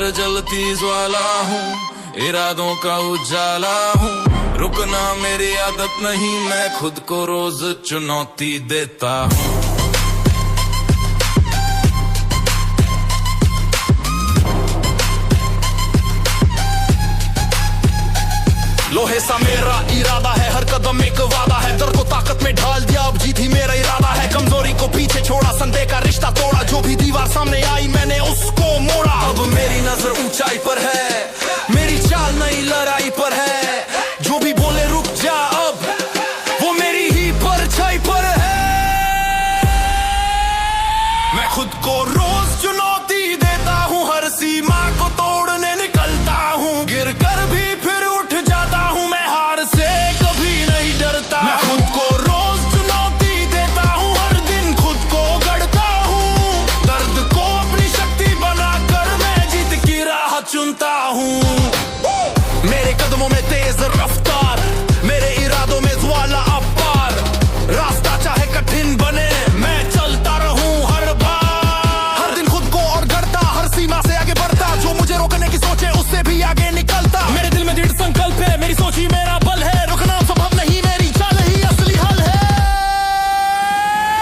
भीतर जलती ज्वाला हूँ, इरादों का उजाला हूँ। रुकना मेरी आदत नहीं, मैं खुद को रोज चुनौती देता हूँ। लोहे सा मेरा इरादा है, हर कदम एक वादा है। डर को ताकत में ढाल दिया, अब जीत ही मेरा इरादा है। कमजोरी को पीछे छोड़ा, संदेह का रिश्ता तोड़ा। जो भी दीवार सामने आई मैंने उसको मोड़ा। अब मेरी नजर ऊंचाई पर है, मेरी चाल नई लड़ाई पर है। जो भी बोले रुक जा, अब वो मेरी ही परछाई पर है। मैं खुद को रोज चुनौती देता हूँ, हर सीमा को तोड़ने निकलता हूँ। गिर कर भी फिर उठ जाता हूँ, मैं हार से कभी नहीं डरता। मैं खुद को रोज चुनौती देता हूँ, हर दिन खुद को गढ़ता हूँ। दर्द को अपनी शक्ति बनाकर मैं जीत की राह चुनता हूँ। मेरे कदमों में तेज रफ्तार, मेरे इरादों में ज्वाला अपार। रास्ता चाहे कठिन बने, मैं चलता रहूं हर बार। हर दिन खुद को और गढ़ता, हर सीमा से आगे बढ़ता। जो मुझे रोकने की सोचे उससे भी आगे निकलता। मेरे दिल में दृढ़ संकल्प है, मेरी सोच ही मेरा बल है। रुकना संभव नहीं, मेरी चाल ही असली हल है।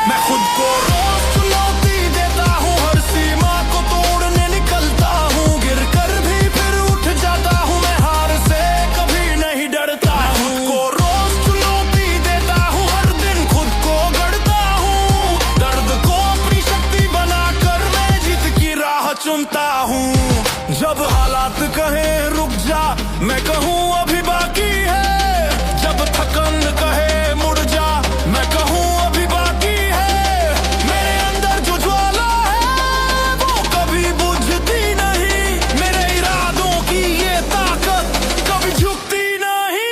मैं खुद को रोज चुनौती देता हूँ, हर सीमा को तोड़ने निकलता हूँ। गिर कर भी फिर उठ जाता हूँ, मैं हार से कभी नहीं डरता। खुद को रोज चुनौती देता हूँ, हर दिन खुद को गढ़ता हूँ। दर्द को अपनी शक्ति बनाकर मैं जीत की राह चुनता हूँ। जब हालात कहें रुक जा, मैं कहूँ अभी बाकी है। जब थकन कहे मुड़ जा, मैं कहूँ अभी बाकी है। मेरे अंदर जो ज्वाला है वो कभी बुझती नहीं। मेरे इरादों की ये ताकत कभी झुकती नहीं।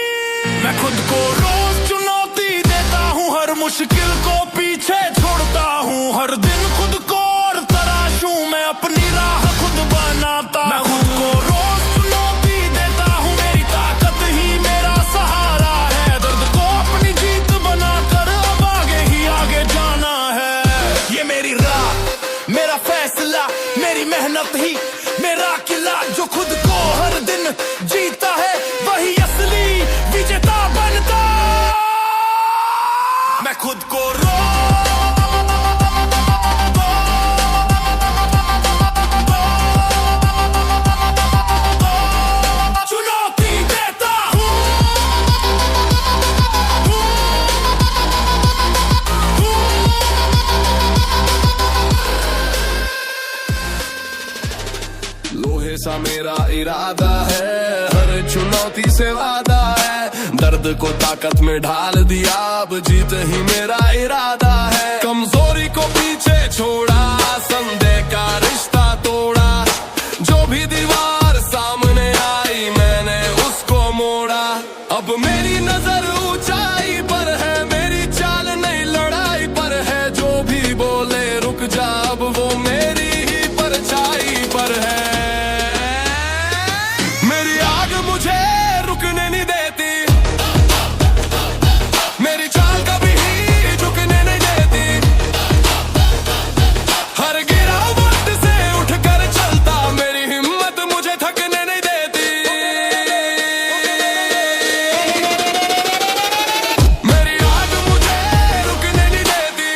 मैं खुद को रोज चुनौती देता हूँ, हर मुश्किल को पीछे छोड़ता हूँ। हर दिन खुद को और तराशूं, मैं अपनी राह खुद बनाता। मैं खुद को रोज चुनौती देता हूँ, मेरी ताकत ही मेरा सहारा है। दर्द को अपनी जीत बनाकर अब आगे ही आगे जाना है। ये मेरी राह, मेरा फैसला, मेरी मेहनत ही मेरा किला। जो खुद को हर दिन जीता है वही असली विजेता बनता। मैं खुद को चुनौती देता हूँ। लोहे सा मेरा इरादा है, हर चुनौती से वादा है। दर्द को ताकत में ढाल दिया, अब जीत ही मेरा इरादा है। कमजोरी को पीछे छोड़ा, संदेह का रिश्ता तोड़ा। जो भी दीवार सामने आई मैंने उसको मोड़ा। अब मेरी नजर ऊंचाई पर है, मेरी चाल नई लड़ाई पर है। जो भी बोले रुक जा, अब वो मेरी ही परछाई पर है। मेरी आग मुझे रुकने नहीं देती, मेरी चाल कभी ही झुकने नहीं देती। हर गिरावट से उठकर चलता, मेरी हिम्मत मुझे थकने नहीं देती। मेरी आग मुझे रुकने नहीं देती,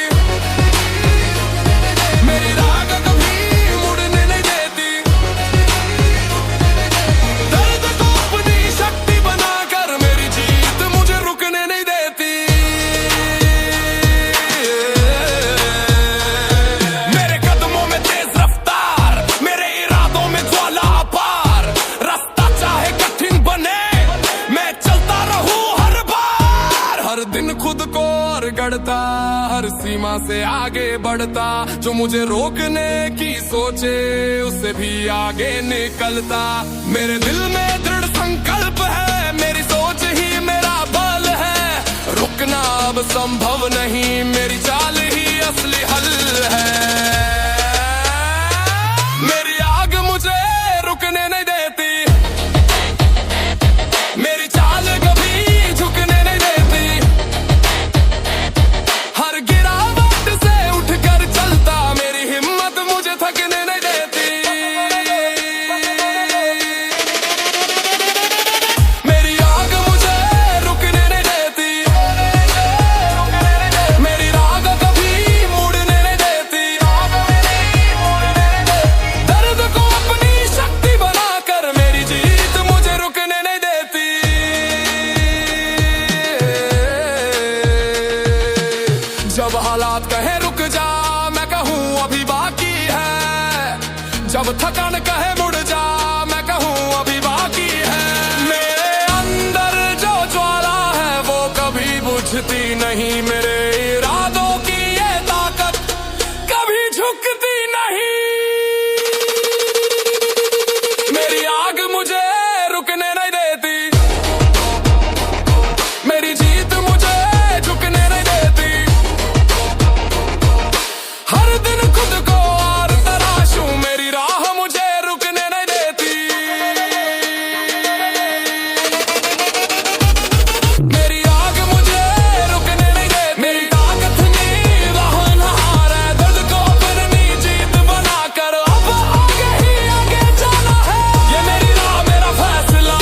मेरी राह कभी मुड़ने नहीं देती। दर्द को अपनी शक्ति बनाकर मेरी जीत मुझे रुकने नहीं देती। मेरे कदमों में तेज रफ्तार, मेरे इरादों में ज्वाला अपार। रास्ता चाहे कठिन बने, मैं चलता रहूं हर बार। हर दिन खुद को और गढ़ता, हर सीमा से आगे बढ़ता। जो मुझे रोकने की सोचे उससे भी आगे निकलता। मेरे दिल में दृढ़ संकल्प है, मेरी सोच ही मेरा बल है। रुकना अब संभव नहीं, मेरी चाल ही असली हल है। मेरी आग मुझे रुकने नहीं देती, मेरी चाल कभी झुकने नहीं देती। हर गिरावट से उठकर चलता, मेरी हिम्मत मुझे थकने नहीं देती। जब थकान कहे मुड़ जा, मैं कहूँ अभी बाकी है। मेरे अंदर जो ज्वाला है वो कभी बुझती नहीं, मेरे इरादों की ये ताकत कभी झुकती नहीं। मेरी आग मुझे रुकने नहीं देती, मेरी जीत मुझे झुकने नहीं देती। हर दिन खुद को और तराशूं, मेरी राह मुझे रुकने नहीं देती। मेरी आग मुझे रुकने नहीं देती, मेरी ताकत नहीं वाहन हार है। दर्द को अपनी जीत बनाकर अब आगे ही आगे जाना है। ये मेरी राह मेरा फैसला,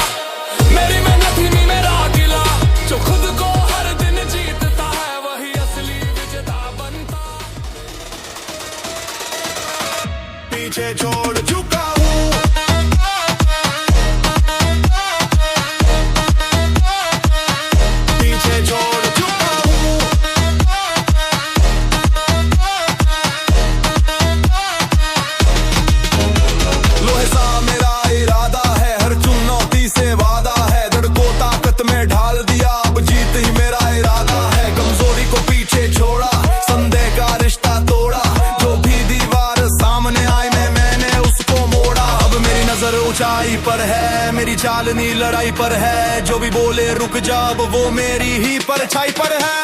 मेरी मेहनत ही मेरा किला। जो खुद को हर दिन जीतता है वही असली विजेता बनता। पीछे छोड़ चुका हूँ, पीछे छोड़ चुका हूँ। लोहे सा मेरा इरादा है, हर चुनौती से वादा है। दर्द को ताकत में ढाल दिया, अब जीत ही मेरा इरादा है। कमजोरी को पीछे छोड़ा, संदेह का रिश्ता तोड़ा। जो भी दीवार सामने आई मैंने उसको मोड़ा। अब मेरी नजर ऊंचाई पर है, मेरी चालनी लड़ाई पर है। जो भी बोले रुक जा, अब वो मेरी ही परछाई पर है।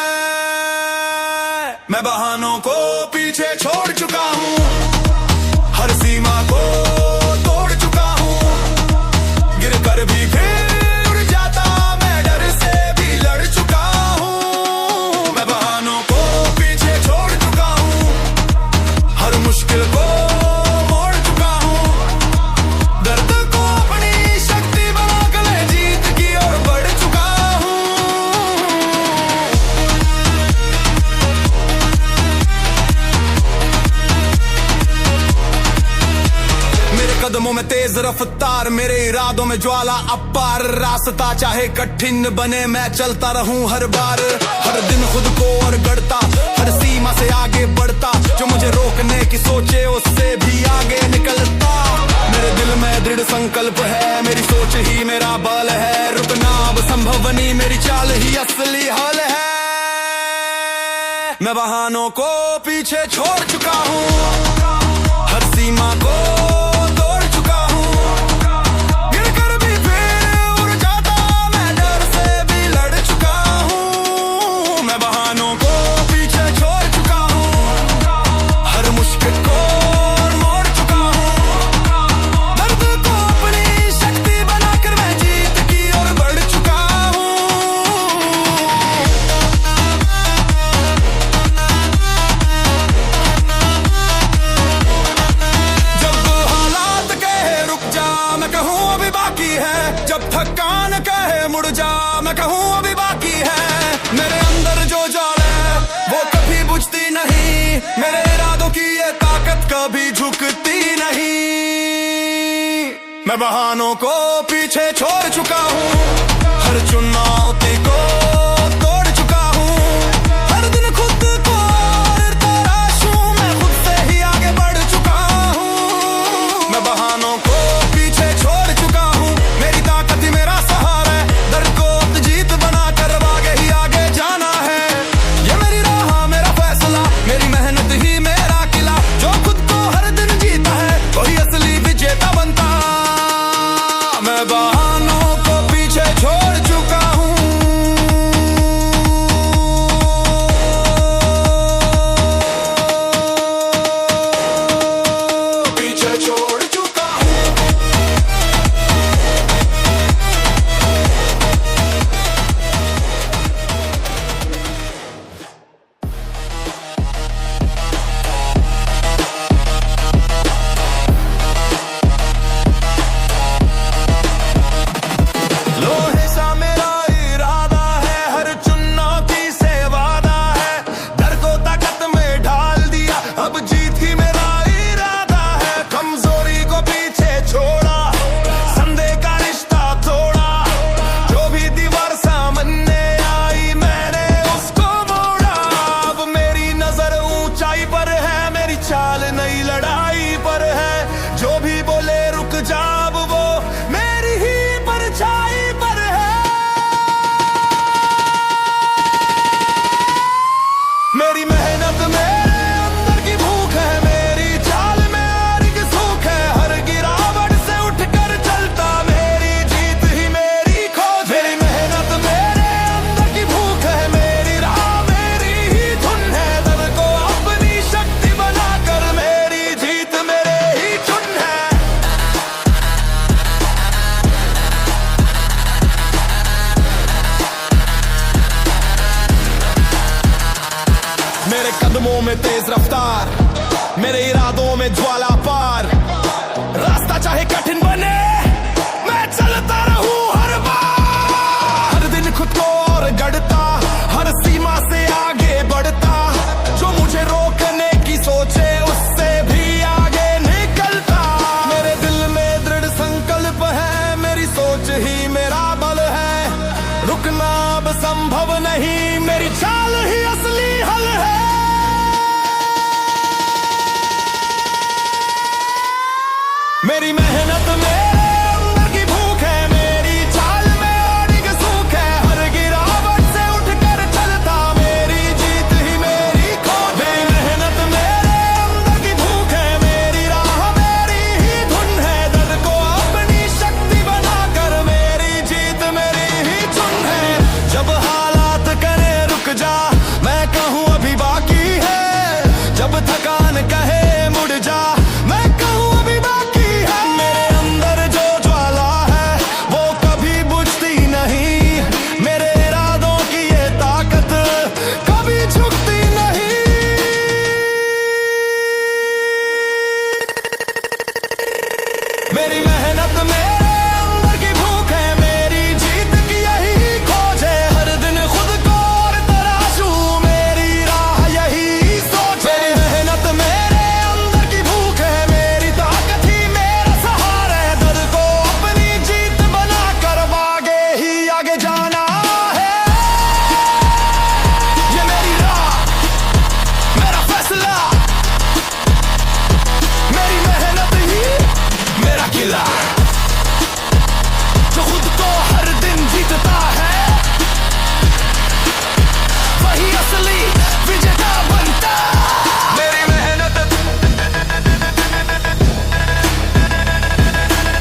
मैं बहानों को पीछे छोड़ चुका हूँ, हर सीमा को तोड़ चुका हूँ। गिर कर भी फिर उड़ जाता, मैं डर से भी लड़ चुका हूँ। मैं बहानों को पीछे छोड़ चुका हूँ, हर मुश्किल को मोड़ चुका हूँ। दर्द को अपनी शक्ति बनाकर मैं जीत की ओर बढ़ चुका हूँ। मेरे कदमों में तेज रफ्तार, मेरे इरादों में ज्वाला अपार। रास्ता चाहे कठिन बने मैं चलता रहूं हर बार। हर दिन खुद को और गढ़ता, हर सीमा से आगे बढ़ता। जो मुझे रोकने की सोचे उससे भी आगे निकलता। मेरे दिल में दृढ़ संकल्प है, मेरी सोच ही मेरा बल है। रुकना अब संभव नहीं, मेरी चाल ही असली हल है। मैं बहानों को पीछे छोड़ चुका हूँ, हर सीमा को तोड़ चुका हूँ। गिर कर भी फिर उड़ जाता, मैं डर से भी लड़ चुका हूँ। मैं बहानों को पीछे छोड़ चुका हूँ, हर मुश्किल को मोड़ चुका हूँ। दर्द को अपनी शक्ति बनाकर मैं जीत की ओर बढ़ चुका हूँ। जब हालात कहे रुक जा, मैं कहूँ अभी बाकी है। जब थकान कहे मुड़ जा, मैं कहूँ अभी बाकी है। मेरे अंदर जो ज्वाला है वो कभी बुझती नहीं, मेरे इरादों की ये ताकत कभी झुकती नहीं। मैं बहानों को पीछे छोड़ चुका हूँ, हर चुनौती को तोड़ चुका हूँ। हर दिन खुद को और तराशूं, मैं खुद से ही आगे बढ़ चुका हूँ। मैं बहानों को पीछे छोड़ चुका हूँ, मेरी ताकत ही मेरा सहारा है। दर्द को अब जीत बनाकर आगे ही आगे जाना है। ये मेरी राह मेरा फैसला, मेरी मेहनत ही मेरा किला। जो खुद को हर दिन जीता है वही असली विजेता बनता। मैं बहानों को पीछे छोड़ चुका कदमों में तेज रफ्तार, मेरे इरादों में ज्वाला पार। रास्ता चाहे कठिन बने, मैं चलता रहूं हर बार। हर दिन खुद को और गढ़ता, हर सीमा से आगे बढ़ता। जो मुझे रोकने की सोचे उससे भी आगे निकलता। मेरे दिल में दृढ़ संकल्प है, मेरी सोच ही मेरा बल है। रुकना अब संभव नहीं, मेरी चाल ही असली हल है। मेरी मेहनत मेरे अंदर की भूख है, मेरी चाल में अड़िग सूख है। हर गिरावट से उठकर चलता, मेरी जीत ही मेरी खोज। मेरी मेहनत मेरे अंदर की भूख है, मेरी राह मेरी ही धुन है। दर्द को अपनी शक्ति बनाकर, मेरी जीत मेरी ही चुन है। जब हालात कहे रुक जा, मैं कहूँ अभी बाकी है। जब थकान कहे मुड़ जा, मैं कहूँ अभी बाकी है। मेरे अंदर जो ज्वाला है वो कभी बुझती नहीं। मेरे इरादों की ये ताकत कभी झुकती नहीं। मेरी मेहनत मेरे अंदर की भूख है, मेरी जीत की यही खोज है। हर दिन खुद को और तराशूं, मेरी राह यही सोच है। मेरी मेहनत मेरे अंदर की भूख है, मेरी ताकत ही मेरा सहारा है। दर्द को अपनी जीत बनाकर आगे ही आगे जाना है। ये मेरी राह, मेरा फैसला, मेरी मेहनत ही मेरा किला। जो खुद को हर दिन जीतता है, वही असली विजेता बनता। मेरी मेहनत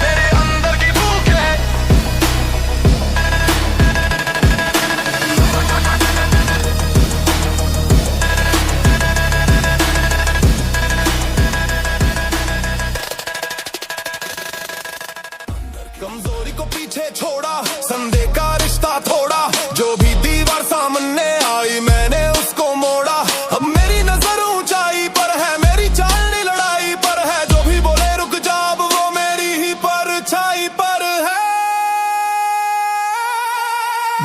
मेरे अंदर की भूख है। कमजोरी को पीछे छोड़ा, संदेह का रिश्ता थोड़ा। जो भी दीवार सामने आई, मैंने उसको मोड़ा। अब मेरी नजर ऊंचाई पर है, मेरी चालनी लड़ाई पर है। जो भी बोले रुक जा, अब वो मेरी ही परछाई पर है।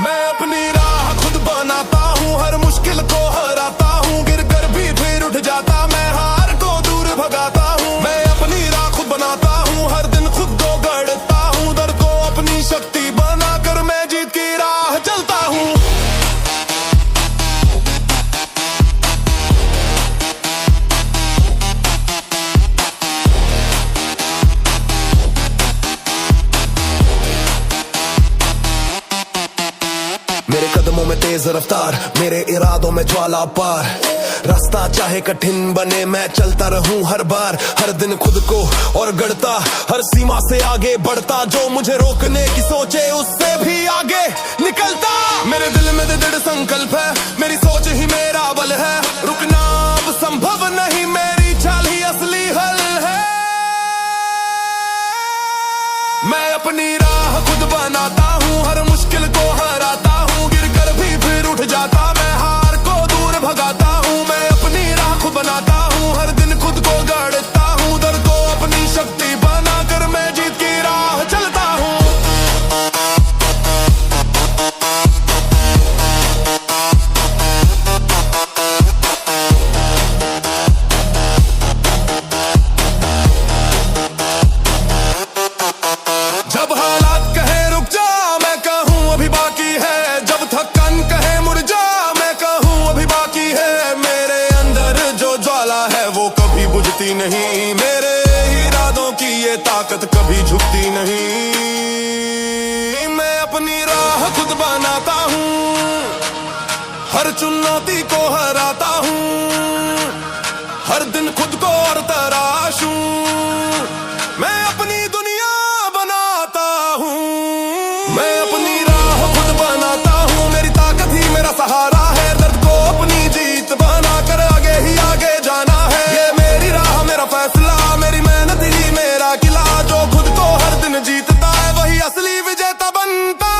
मैं अपनी राह खुद बनाता हूँ, हर मुश्किल को हराता हूँ। गिर कर भी फिर उठ जाता, मैं हार को दूर भगाता हूँ। मैं अपनी राह खुद बनाता हूँ, हर दिन खुद को गढ़ता हूँ। दर्द को अपनी शक्ति बनाकर मैं जीत की राह चलता हूँ। मेरे कदमों में तेज रफ्तार, मेरे इरादों में ज्वाला पार। रास्ता चाहे कठिन बने, मैं चलता रहूं हर बार। हर दिन खुद को और गढ़ता, हर सीमा से आगे बढ़ता। जो मुझे रोकने की सोचे उससे भी आगे निकलता। मेरे दिल में दृढ़ संकल्प है, मेरी सोच ही मेरा बल है। रुकना अब संभव नहीं, मेरी चाल ही असली हल है। मैं अपनी राह खुद बनाता हूँ, हर मुश्किल को हराता हूँ। गिर कर भी फिर उठ जाता, मैं हार को दूर भगाता हूँ। मैं अपनी राह खुद बनाता हूँ, हर दिन खुद को गढ़ता हूँ। दर्द को अपनी शक्ति बनाकर मैं जीत की राह चलता हूँ। जब हालात कहे रुक जा, मैं कहूँ अभी बाकी है। जब थकान कहे मुड़ जा, मैं कहूँ अभी बाकी है। मेरे अंदर जो ज्वाला है वो कभी बुझती नहीं। मेरे इरादों की ये ताकत कभी झुकती नहीं। मैं अपनी राह खुद बनाता हूँ, हर चुनौती को हराता हूँ। हर दिन खुद को और तराशूं, मैं अपनी दुनिया बनाता हूँ। मैं अपनी राह खुद बनाता हूँ, मेरी ताकत ही मेरा सहारा है। दर्द को अपनी जीत बनाकर आगे ही आगे जाना है। ये मेरी राह, मेरा फैसला, मेरी मेहनत ही मेरा किला। जो खुद को हर दिन जीतता है वही असली विजेता बनता।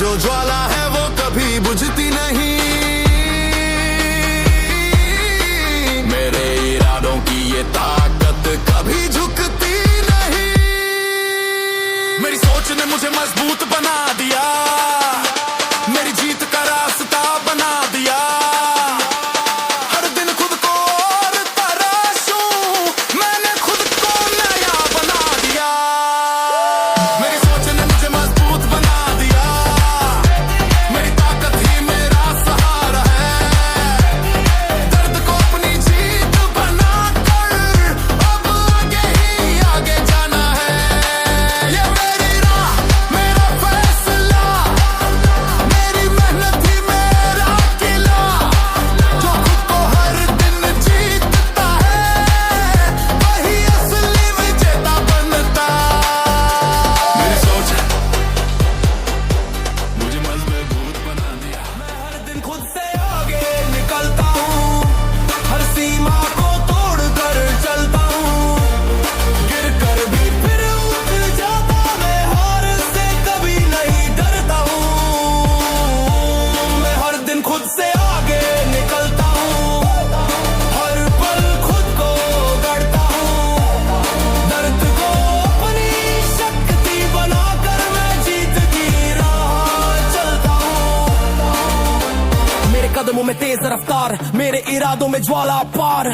जो ज्वाला है वो कभी बुझती नहीं, मेरे इरादों की ये ताकत कभी झुकती नहीं। मेरी सोच ने मुझे मजबूत बना दिया, मेरी जीत का रास्ता बना दिया। हर दिन खुद को और तराशूं, मैंने खुद को नया बना दिया। मेरी सोच ने मुझे मजबूत बना दिया, मेरी ताकत ही मेरा सहारा है। दर्द को अपनी जीत बनाकर अब आगे ही आगे जाना है। ये मेरी राह, मेरा फैसला, मेरी मेहनत ही मेरा किला। जो खुद को हर दिन जीतता है वही असली विजेता बनता। मेरी सोच मुझे मजबूत बना दिया। मैं हर दिन खुद से आगे निकलता हूँ, हर सीमा को तोड़ कर चलता हूँ। गिर कर भी फिर उठ जाता, मैं हार से कभी नहीं डरता हूँ। मैं हर दिन खुद से आगे निकलता हूँ, हर पल खुद को गढ़ता हूँ। दर्द को अपनी शक्ति बनाकर मैं जीत की राह चलता हूँ। मेरे कदमों में तेज रफ्तार, मेरे इरादों में ज्वाला पार।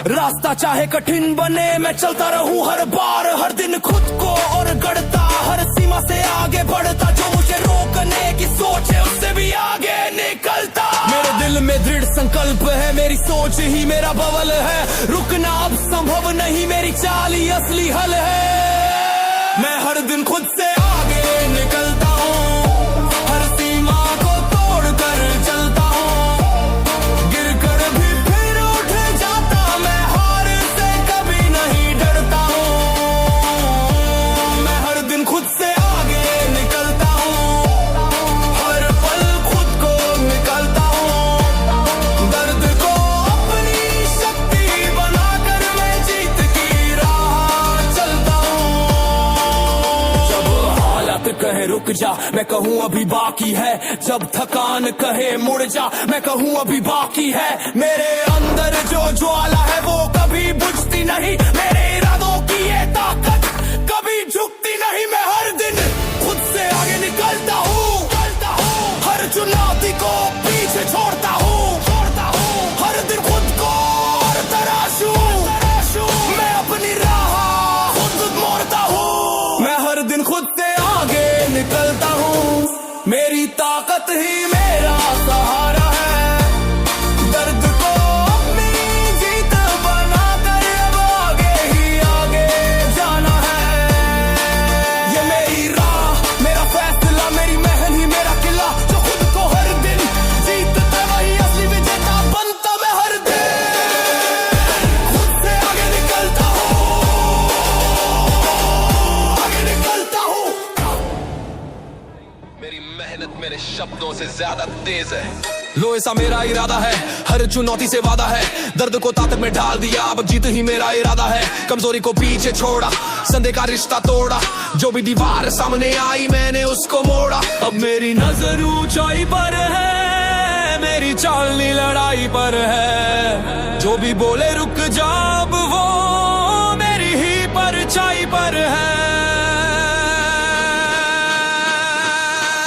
रास्ता चाहे कठिन बने मैं चलता रहूं हर बार। हर दिन खुद को और गढ़ता, हर सीमा से आगे बढ़ता। जो मुझे रोकने की सोच है उससे भी आगे निकलता। मेरे दिल में दृढ़ संकल्प है, मेरी सोच ही मेरा बवल है। रुकना अब संभव नहीं, मेरी चाल ही असली हल है। मैं हर दिन खुद से आगे निकलता हूँ, हर सीमा को तोड़ कर चलता हूँ। गिर कर भी फिर उठ जाता, मैं हार से कभी नहीं डरता हूँ। मैं हर दिन खुद से आगे निकलता हूँ, हर पल खुद को निकलता हूँ। दर्द को अपनी शक्ति बनाकर मैं जीत की राह चलता हूँ। जब हालत कहे रुक जा, मैं कहूँ अभी बाकी है। जब थकान कहे मुड़ जा, मैं कहूँ अभी बाकी है। मेरे अंदर जो ज्वाला है वो कभी बुझती नहीं, मेरे इरादों की ये ताकत कभी झुकती नहीं। मैं हर दिन खुद से आगे निकलता हूँ, हर चुनौती को पीछे छोड़ता हूँ। हर दिन खुद को और तराशूं, मैं अपनी राह खुद मोड़ता हूँ। मैं हर दिन खुद से आगे निकलता हूँ, मेरी ताकत ही मेरा सहारा है। दर्द को अपनी जीत बनाकर अब आगे ही आगे जाना है। ये मेरी राह, मेरा फैसला, मेरी महल ही मेरा किला। जो खुद को हर दिन जीतता वही असली विजेता बनता। मैं हर दिन खुद से आगे निकलता हूँ, आगे निकलता हूँ। मेरी मेहनत मेरे शब्दों से ज्यादा तेज है। लो ऐसा मेरा इरादा है, हर चुनौती से वादा है। दर्द को ताकत में डाल दिया, अब जीत ही मेरा इरादा है। कमजोरी को पीछे छोड़ा, संदेह का रिश्ता तोड़ा। जो भी दीवार सामने आई मैंने उसको मोड़ा। अब मेरी नजर ऊंचाई पर है, मेरी चालनी लड़ाई पर है। जो भी बोले रुक जा, अब वो मेरी ही परछाई पर है।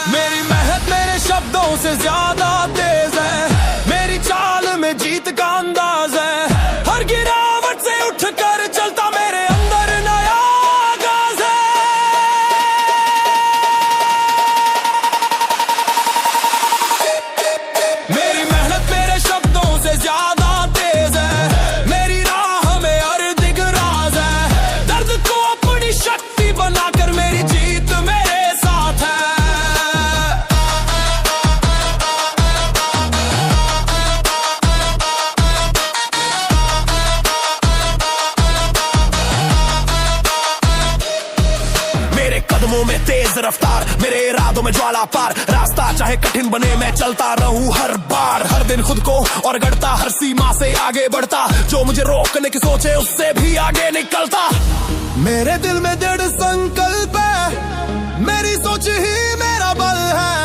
मेरी मेहनत मेरे शब्दों से ज्यादा तेज है, मेरी चाल में जीत का अंदाज है। हर गिरावट से उठकर चलता, मेरे अंदर नया आगाज है। मेरी मेहनत मेरे शब्दों से ज्यादा तेज है, मेरी राह में हर दिग राज है। दर्द को अपनी शक्ति बनाकर मेरी जीत मेरे साथ है। कदमों में तेज रफ्तार, मेरे इरादों में ज्वाला पार। रास्ता चाहे कठिन बने मैं चलता रहूं हर बार। हर दिन खुद को और गढ़ता, हर सीमा से आगे बढ़ता। जो मुझे रोकने की सोचे उससे भी आगे निकलता। मेरे दिल में दृढ़ संकल्प है, मेरी सोच ही मेरा बल है।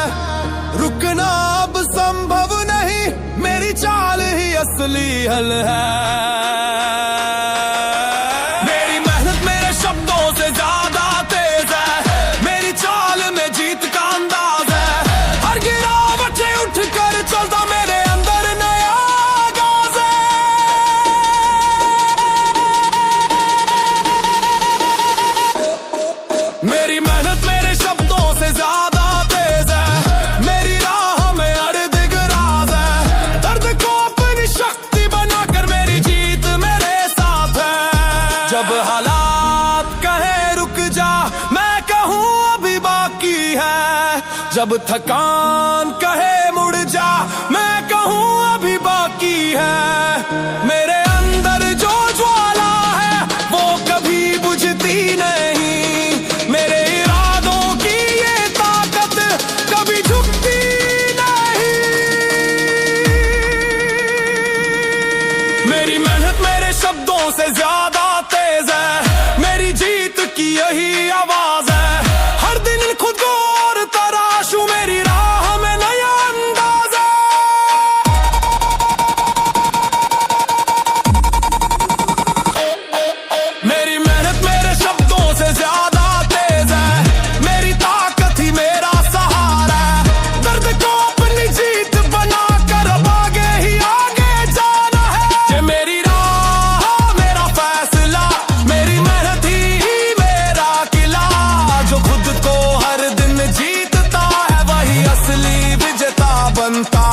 हल है। मेरी मेहनत मेरे शब्दों से ज्यादा तेज है, मेरी चाल में जीत का अंदाज है। हर गिरावट से उठकर चलता मेरे अंदर नया आगाज है। मेरी मेहनत मेरे शब्दों से ज्यादा तेज है, मेरी राह में अर्ध राज है। दर्द को अपनी शक्ति बनाकर मेरी जीत मेरे साथ है। जब हालात कहे रुक जा, मैं कहूँ अभी बाकी है। जब थकान कहे मुड़ जा, मैं कहूँ अभी बाकी है। मेरे अंदर जो ज्वाला है वो कभी बुझती नहीं। मेरे इरादों की ये ताकत कभी झुकती नहीं। मेरी मेहनत मेरे शब्दों से ज्यादा तेज है, मेरी जीत की यही आवाज है। हर दिन खुद को और तराशूं, मेरी राह में नया अंदाज है। मेरी मेहनत मेरे शब्दों से ज्यादा तेज है, मेरी ताकत ही मेरा सहारा है। दर्द को अपनी जीत बनाकर अब आगे ही आगे जाना है। ये मेरी राह मेरा फैसला, मेरी मेहनत ही मेरा किला। जो खुद को हर दिन जीतता है वही असली विजेता बनता